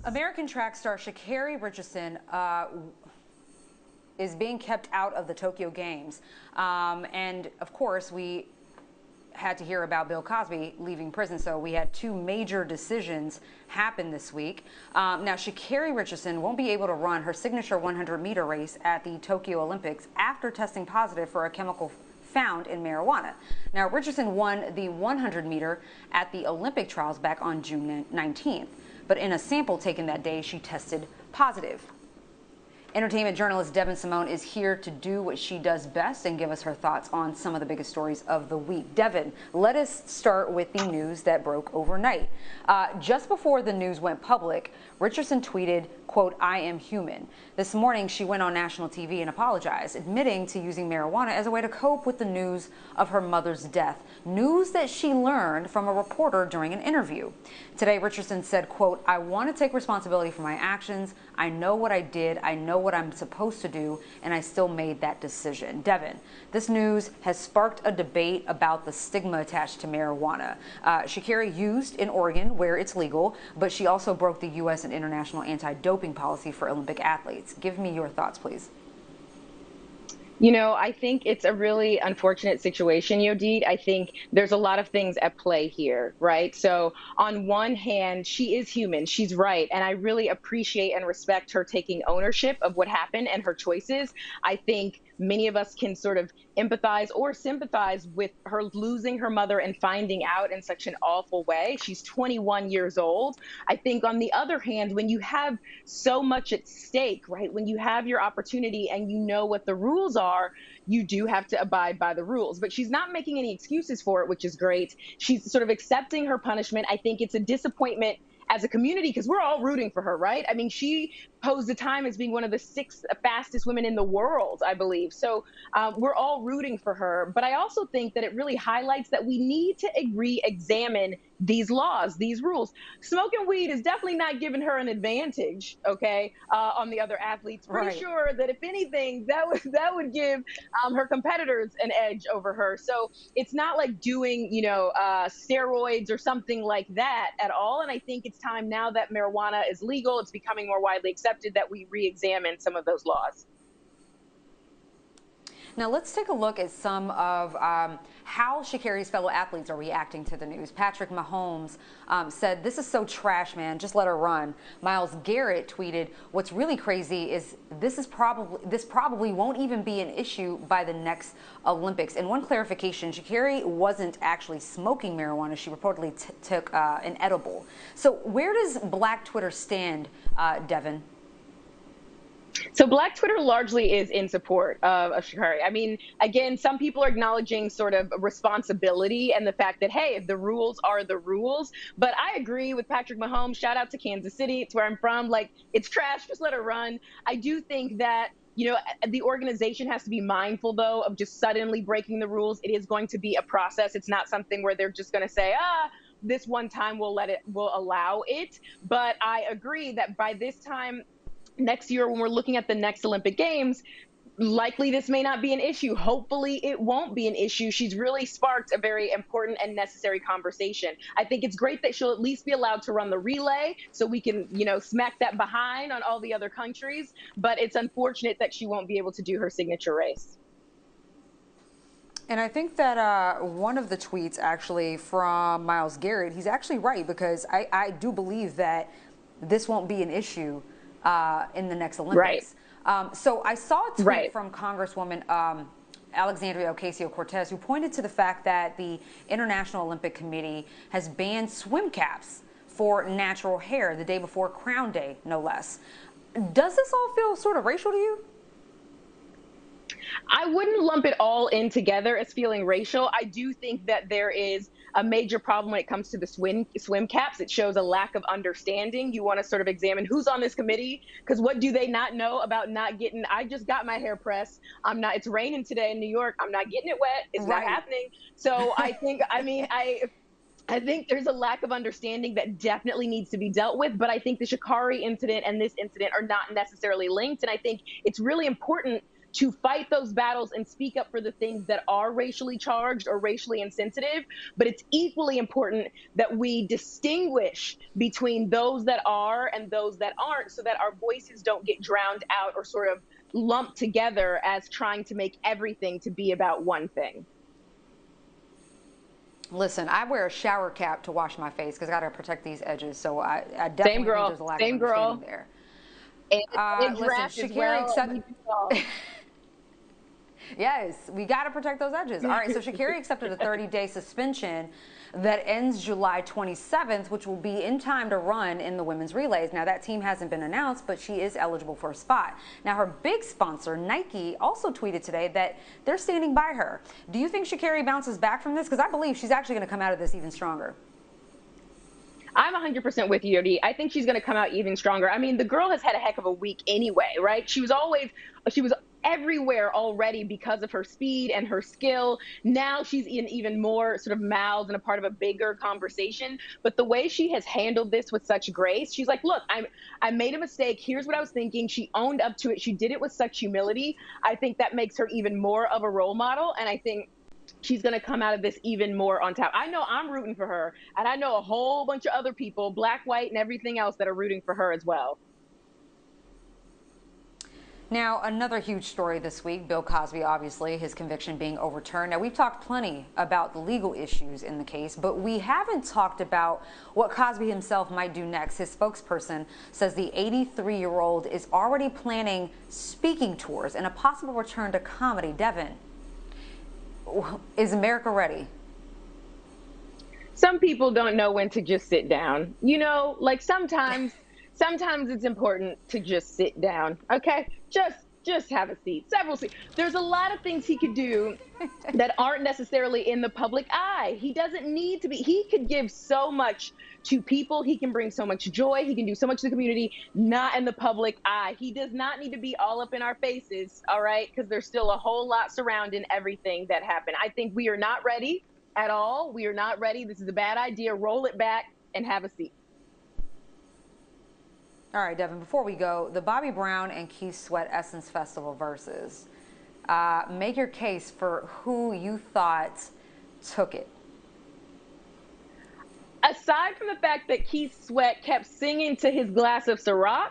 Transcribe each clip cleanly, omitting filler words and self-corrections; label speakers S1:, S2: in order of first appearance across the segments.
S1: American track star Sha'Carri Richardson is being kept out of the Tokyo Games. And of course, we had to hear about Bill Cosby leaving prison, so we had two major decisions happen this week. Now, Sha'Carri Richardson won't be able to run her signature 100-meter race at the Tokyo Olympics after testing positive for a chemical found in marijuana. Now, Richardson won the 100-meter at the Olympic trials back on June 19th, but in a sample taken that day, she tested positive. Entertainment journalist Devyn Simone is here to do what she does best and give us her thoughts on some of the biggest stories of the week. Devyn, let us start with the news that broke overnight. Just before the news went public, Richardson tweeted, quote, "I am human." This morning, she went on national TV and apologized, admitting to using marijuana as a way to cope with the news of her mother's death, news that she learned from a reporter during an interview. Today, Richardson said, quote, "I want to take responsibility for my actions. I know what I did. I know what I'm supposed to do, and I still made that decision." Devyn, this news has sparked a debate about the stigma attached to marijuana. Sha'Carri used in Oregon, where it's legal, but she also broke the U.S. and international anti-doping policy for Olympic athletes. Give me your thoughts, please.
S2: You know, I think it's a really unfortunate situation, Yodit. I think there's a lot of things at play here, right? So on one hand, she is human. She's right. And I really appreciate and respect her taking ownership of what happened and her choices. I think many of us can sort of empathize or sympathize with her losing her mother and finding out in such an awful way. She's 21 years old. I think on the other hand, when you have so much at stake, right, when you have your opportunity and you know what the rules are, you do have to abide by the rules. But she's not making any excuses for it, which is great. She's sort of accepting her punishment. I think it's a disappointment as a community because we're all rooting for her, right? I mean, she posed the time as being one of the 6 fastest women in the world, I believe. So we're all rooting for her. But I also think that it really highlights that we need to re-examine these laws, these rules. Smoking weed is definitely not giving her an advantage, okay, on the other athletes. Pretty sure that if anything, that would give her competitors an edge over her. So it's not like doing, you know, steroids or something like that at all. And I think it's time now that marijuana is legal, it's becoming more widely accepted, that we re-examine some of those laws.
S1: Now let's take a look at some of how Sha'Carri's fellow athletes are reacting to the news. Patrick Mahomes said, "This is so trash, man. Just let her run." Myles Garrett tweeted, "What's really crazy is this probably won't even be an issue by the next Olympics." And one clarification, Sha'Carri wasn't actually smoking marijuana. She reportedly took an edible. So where does Black Twitter stand, Devyn?
S2: So Black Twitter largely is in support of ShaCarri. I mean, again, some people are acknowledging sort of responsibility and the fact that, hey, the rules are the rules. But I agree with Patrick Mahomes. Shout out to Kansas City. It's where I'm from. Like, it's trash. Just let her run. I do think that, you know, the organization has to be mindful, though, of just suddenly breaking the rules. It is going to be a process. It's not something where they're just going to say, this one time we'll allow it. But I agree that by this time next year, when we're looking at the next Olympic Games, likely this may not be an issue. Hopefully it won't be an issue. She's really sparked a very important and necessary conversation. I think it's great that she'll at least be allowed to run the relay so we can, you know, smack that behind on all the other countries. But it's unfortunate that she won't be able to do her signature race.
S1: And I think that one of the tweets actually from Myles Garrett, he's actually right, because I do believe that this won't be an issue in the next Olympics. So I saw a tweet from Congresswoman Alexandria Ocasio-Cortez, who pointed to the fact that the International Olympic Committee has banned swim caps for natural hair the day before Crown Day, no less. Does this all feel sort of racial to you?
S2: I wouldn't lump it all in together as feeling racial. I do think that there is a major problem when it comes to the swim caps. It shows a lack of understanding. You want to sort of examine who's on this committee, because what do they not know about not getting, I just got my hair pressed. It's raining today in New York. I'm not getting it wet. It's not happening. So I think, I think there's a lack of understanding that definitely needs to be dealt with, but I think the ShaCarri incident and this incident are not necessarily linked. And I think it's really important to fight those battles and speak up for the things that are racially charged or racially insensitive. But it's equally important that we distinguish between those that are and those that aren't, so that our voices don't get drowned out or sort of lumped together as trying to make everything to be about one thing.
S1: Listen, I wear a shower cap to wash my face because I got to protect these edges. So I definitely think there's a lack of understanding there. Listen, ShaCarri Yes, we got to protect those edges. All right, so ShaCarri accepted a 30-day suspension that ends July 27th, which will be in time to run in the women's relays. Now, that team hasn't been announced, but she is eligible for a spot. Now, her big sponsor, Nike, also tweeted today that they're standing by her. Do you think ShaCarri bounces back from this? Because I believe she's actually going to come out of this even stronger.
S2: I'm 100% with you, Yodit. I think she's going to come out even stronger. I mean, the girl has had a heck of a week anyway, right? She was everywhere already because of her speed and her skill. Now she's in even more sort of mouths and a part of a bigger conversation. But the way she has handled this with such grace, she's like, look, I made a mistake. Here's what I was thinking. She owned up to it. She did it with such humility. I think that makes her even more of a role model. And I think she's going to come out of this even more on top. I know I'm rooting for her, and I know a whole bunch of other people, black, white, and everything else, that are rooting for her as well.
S1: Now, another huge story this week, Bill Cosby, obviously, his conviction being overturned. Now, we've talked plenty about the legal issues in the case, but we haven't talked about what Cosby himself might do next. His spokesperson says the 83-year-old is already planning speaking tours and a possible return to comedy. Devyn, is America ready?
S2: Some people don't know when to just sit down. You know, like sometimes it's important to just sit down. Okay, just have a seat, several seats. There's a lot of things he could do that aren't necessarily in the public eye. He doesn't need to be. He could give so much to people. He can bring so much joy. He can do so much to the community, not in the public eye. He does not need to be all up in our faces, all right? Because there's still a whole lot surrounding everything that happened. I think we are not ready at all. We are not ready. This is a bad idea. Roll it back and have a seat.
S1: All right, Devyn, before we go, the Bobby Brown and Keith Sweat Essence Festival versus. Make your case for who you thought took it.
S2: Aside from the fact that Keith Sweat kept singing to his glass of Ciroc,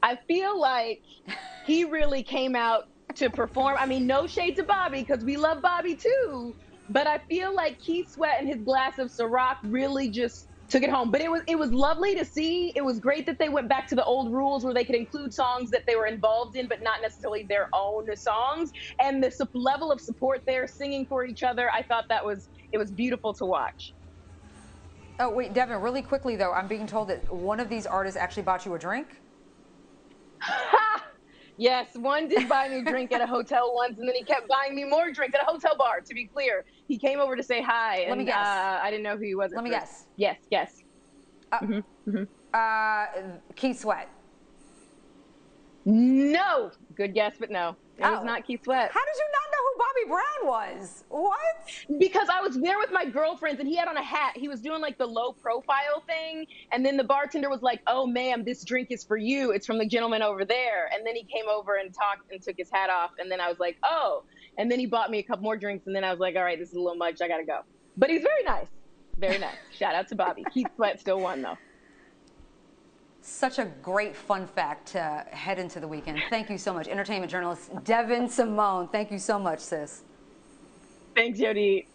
S2: I feel like he really came out to perform. I mean, no shade to Bobby, because we love Bobby too, but I feel like Keith Sweat and his glass of Ciroc really just took it home. But it was lovely to see. It was great that they went back to the old rules where they could include songs that they were involved in, but not necessarily their own songs. And the level of support there, singing for each other, I thought it was beautiful to watch.
S1: Oh, wait, Devyn, really quickly, though, I'm being told that one of these artists actually bought you a drink?
S2: Yes, one did buy me a drink at a hotel once, and then he kept buying me more drink at a hotel bar, to be clear. He came over to say hi, and
S1: Let me guess.
S2: I didn't know who he was.
S1: Let me guess.
S2: Yes.
S1: Keith Sweat.
S2: No. Good guess, but no. It was not Keith Sweat.
S1: How did you not know who Bobby Brown was? What?
S2: Because I was there with my girlfriends, and he had on a hat. He was doing like the low profile thing. And then the bartender was like, oh, ma'am, this drink is for you. It's from the gentleman over there. And then he came over and talked and took his hat off. And then I was like, oh. And then he bought me a couple more drinks. And then I was like, all right, this is a little much. I got to go. But he's very nice. Very nice. Shout out to Bobby. Keith Sweat still won, though.
S1: Such a great fun fact to head into the weekend. Thank you so much. Entertainment journalist Devyn Simone. Thank you so much, sis.
S2: Thanks, Yodit.